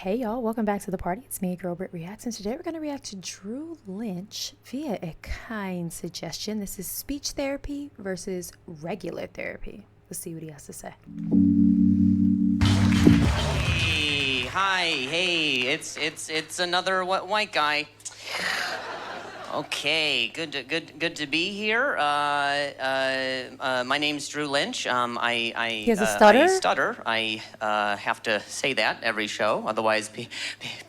Hey y'all, welcome back to the party. It's me, your girl BrittReacts, and today we're going to react to Drew Lynch via a kind suggestion. This is speech therapy versus regular therapy. Let's see what he has to say. Hey, hi, hey, it's another white guy. Okay, good to be here. My name's Drew Lynch. He has a stutter? I stutter. I have to say that every show, otherwise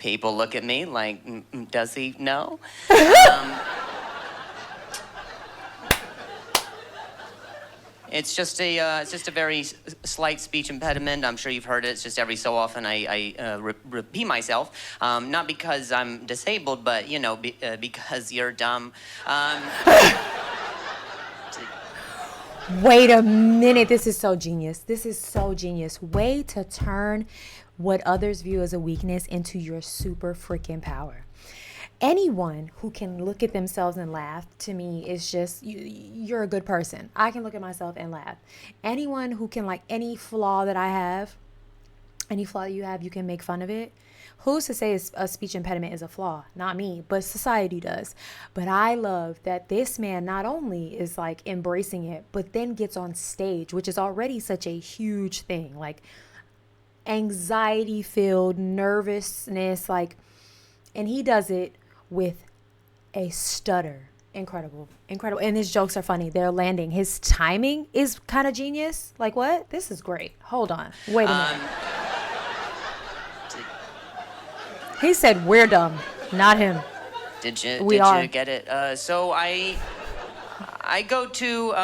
people look at me like, does he know? It's just a very slight speech impediment. I'm sure you've heard it. It's just every so often I repeat myself, not because I'm disabled, but you know, because you're dumb. Wait a minute, this is so genius. This is so genius. Way to turn what others view as a weakness into your super freaking power. Anyone who can look at themselves and laugh, to me, is just, you're a good person. I can look at myself and laugh. Anyone who can, like, any flaw that I have, any flaw that you have, you can make fun of it. Who's to say a speech impediment is a flaw? Not me, but society does. But I love that this man not only is, like, embracing it, but then gets on stage, which is already such a huge thing. Like, anxiety-filled, nervousness, like, and he does it with a stutter. Incredible. And his jokes are funny. They're landing. His timing is kind of genius. Like, what? This is great. Hold on. Wait a minute. He said we're dumb, not him. Did you get it? So I go to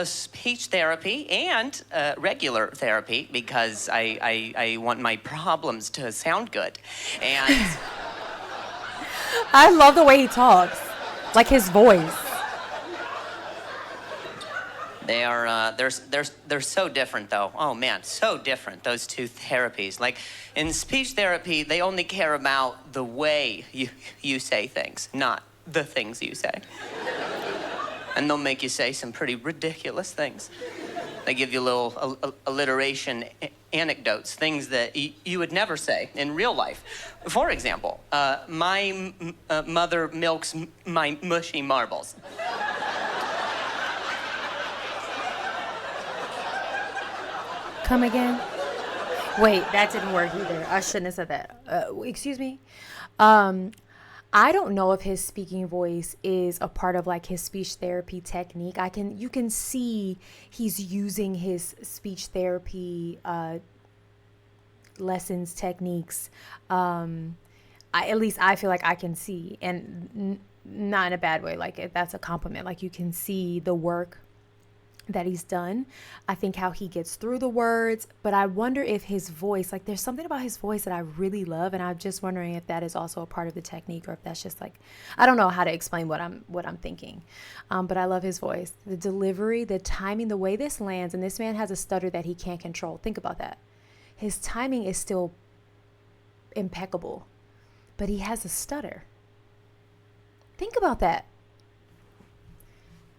speech therapy and regular therapy because I want my problems to sound good. And I love the way he talks, like his voice. They're so different though. Oh man, so different, those two therapies. Like in speech therapy, they only care about the way you say things, not the things you say. And they'll make you say some pretty ridiculous things. They give you little alliteration anecdotes, things that you would never say in real life. For example, my mother milks my mushy marbles. Come again? Wait, that didn't work either. I shouldn't have said that. Excuse me. I don't know if his speaking voice is a part of like his speech therapy technique. You can see he's using his speech therapy lessons, techniques. At least I feel like I can see, and not in a bad way. Like that's a compliment. Like you can see the work that he's done. I think how he gets through the words, but I wonder if his voice, like there's something about his voice that I really love, and I'm just wondering if that is also a part of the technique, or if that's just like, I don't know how to explain what I'm thinking, but I love his voice, the delivery, the timing, the way this lands. And this man has a stutter that he can't control. Think about that. His timing is still impeccable, but he has a stutter. Think about that.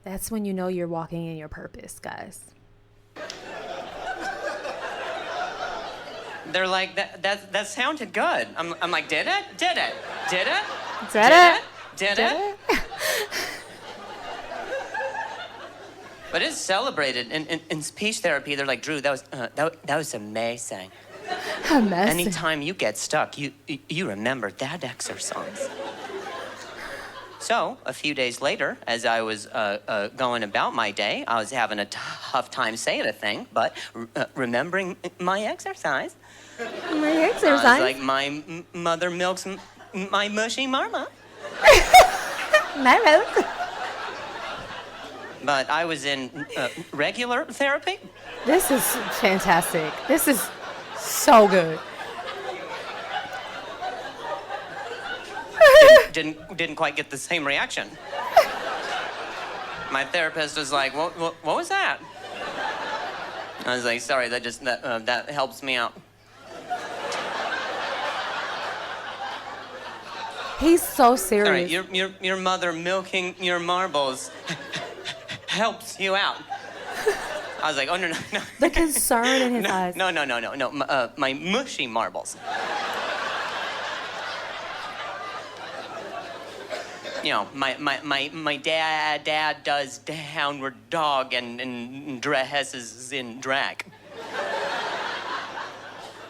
That's when you know you're walking in your purpose, guys. They're like, that sounded good. I'm like, did it? Did it? Did it? Did it? Did it? But it's celebrated in speech therapy. They're like, Drew, that was amazing. Amazing. Anytime you get stuck, you remember that exercise. So, a few days later, as I was going about my day, I was having a tough time saying a thing, but remembering my exercise. My exercise? I was like, my mother milks my mushy marma. Merrill. But I was in regular therapy. This is fantastic. This is so good. Didn't quite get the same reaction. My therapist was like, what was that? I was like, sorry, that helps me out. He's so serious. Sorry, your mother milking your marbles helps you out. I was like, oh, no. The concern in his eyes. No, my mushy marbles. You know, my dad does downward dog and dresses in drag.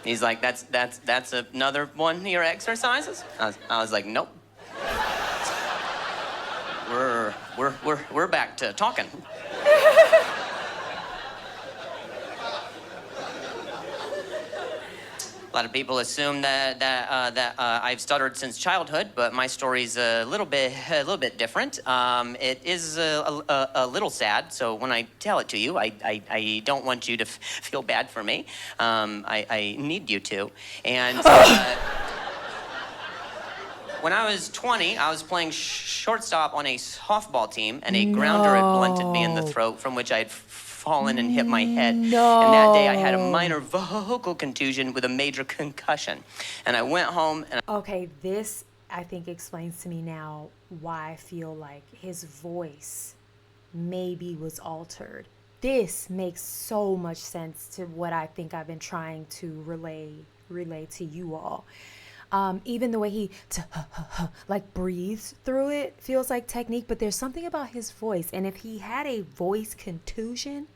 He's like, that's another one of your exercises? I was like, nope. We're back to talking. A lot of people assume that I've stuttered since childhood, but my story's a little bit different. It is a little sad, so when I tell it to you, I don't want you to feel bad for me. I need you to. And when I was 20, I was playing shortstop on a softball team, and a grounder had blunted me in the throat, from which I'd fallen and hit my head. No. And that day I had a minor vocal contusion with a major concussion. And I went home and... Okay, this, I think, explains to me now why I feel like his voice maybe was altered. This makes so much sense to what I think I've been trying to relay to you all. Even the way he like breathes through it feels like technique, but there's something about his voice. And if he had a voice contusion,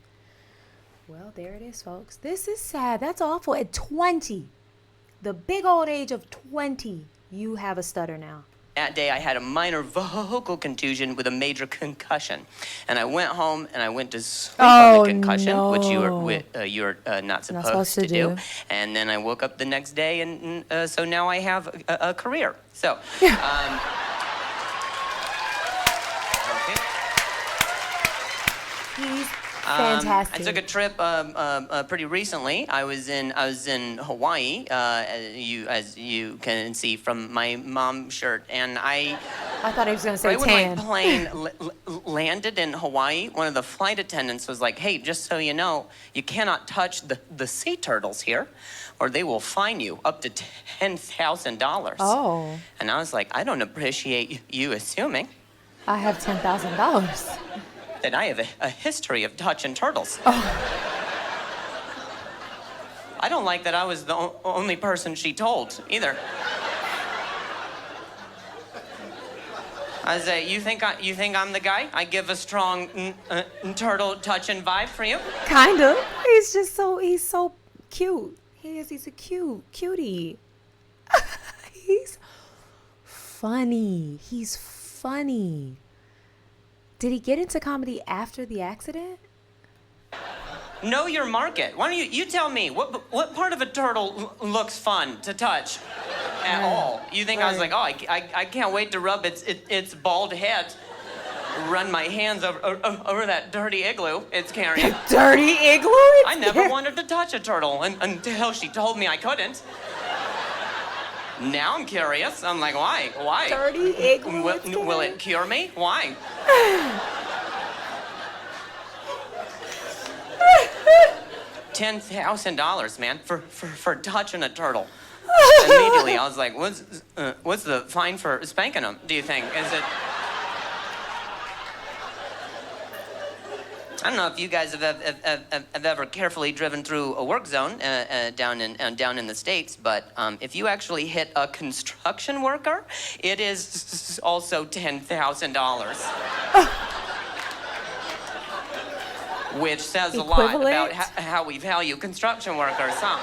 well, there it is, folks. This is sad. That's awful. At 20, the big old age of 20, you have a stutter now. That day I had a minor vocal contusion with a major concussion. And I went home and I went to sleep on the concussion, which you're not supposed to do. And then I woke up the next day, and so now I have a career. So, okay. He's fantastic. I took a trip pretty recently. I was in Hawaii, as you can see from my mom's shirt, and I thought he was going to say right tan. when my plane landed in Hawaii, one of the flight attendants was like, "Hey, just so you know, you cannot touch the sea turtles here, or they will fine you up to $10,000." Oh. And I was like, "I don't appreciate you assuming I have $10,000. that I have a history of touching turtles." Oh. I don't like that I was the only person she told, either. I was like, you think I'm the guy? I give a strong turtle touching vibe for you? Kind of. He's so cute. He's a cutie. He's funny. He's funny. Did he get into comedy after the accident? Know your market. Why don't you tell me, what part of a turtle looks fun to touch at all? You think I was like, oh, I can't wait to rub its bald head, run my hands over that dirty igloo it's carrying. Dirty igloo? I never wanted to touch a turtle until she told me I couldn't. Now I'm curious. I'm like, why? Why? Dirty igloo. Will it cure me? Why? $10,000, man, for touching a turtle. Immediately, I was like, what's the fine for spanking them, do you think? Is it... I don't know if you guys have ever carefully driven through a work zone down in the States, but if you actually hit a construction worker, it is also $10,000. Which says a lot about how we value construction workers, huh?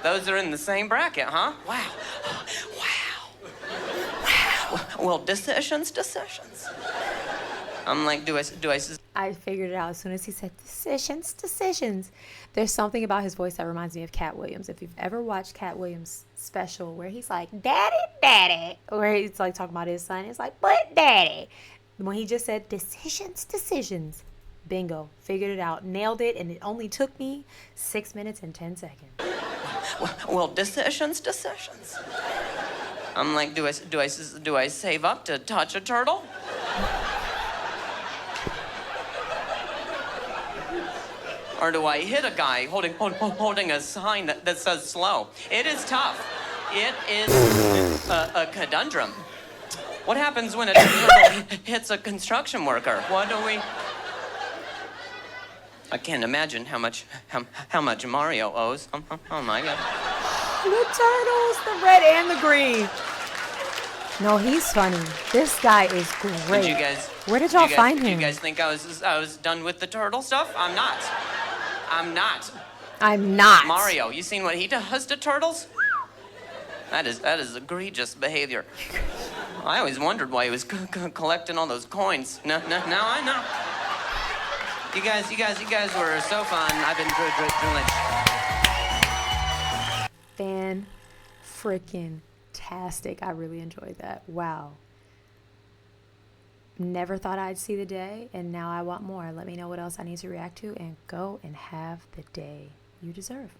Those are in the same bracket, huh? Wow. Well, decisions. I'm like, do I... I figured it out as soon as he said decisions. There's something about his voice that reminds me of Cat Williams. If you've ever watched Cat Williams' special where he's like, daddy, where he's like talking about his son, it's like, but daddy. When he just said decisions. Bingo. Figured it out. Nailed it. And it only took me 6 minutes and 10 seconds. Well, decisions. I'm like, do I save up to touch a turtle? Or do I hit a guy holding a sign that says slow? It is tough. It is a conundrum. What happens when a turtle hits a construction worker? What do we... I can't imagine how much Mario owes. Oh my God. The turtles, the red and the green. No, he's funny. This guy is great. Did you guys? Where did y'all find Did him? you guys think I was done with the turtle stuff? I'm not. I'm not. I'm not. Mario, you seen what he does to turtles? That is egregious behavior. I always wondered why he was collecting all those coins. Now I know. You guys were so fun. I've been Drew Lynch. Fan-freaking-tastic. I really enjoyed that. Wow. Never thought I'd see the day, and now I want more. Let me know what else I need to react to, and go and have the day you deserve.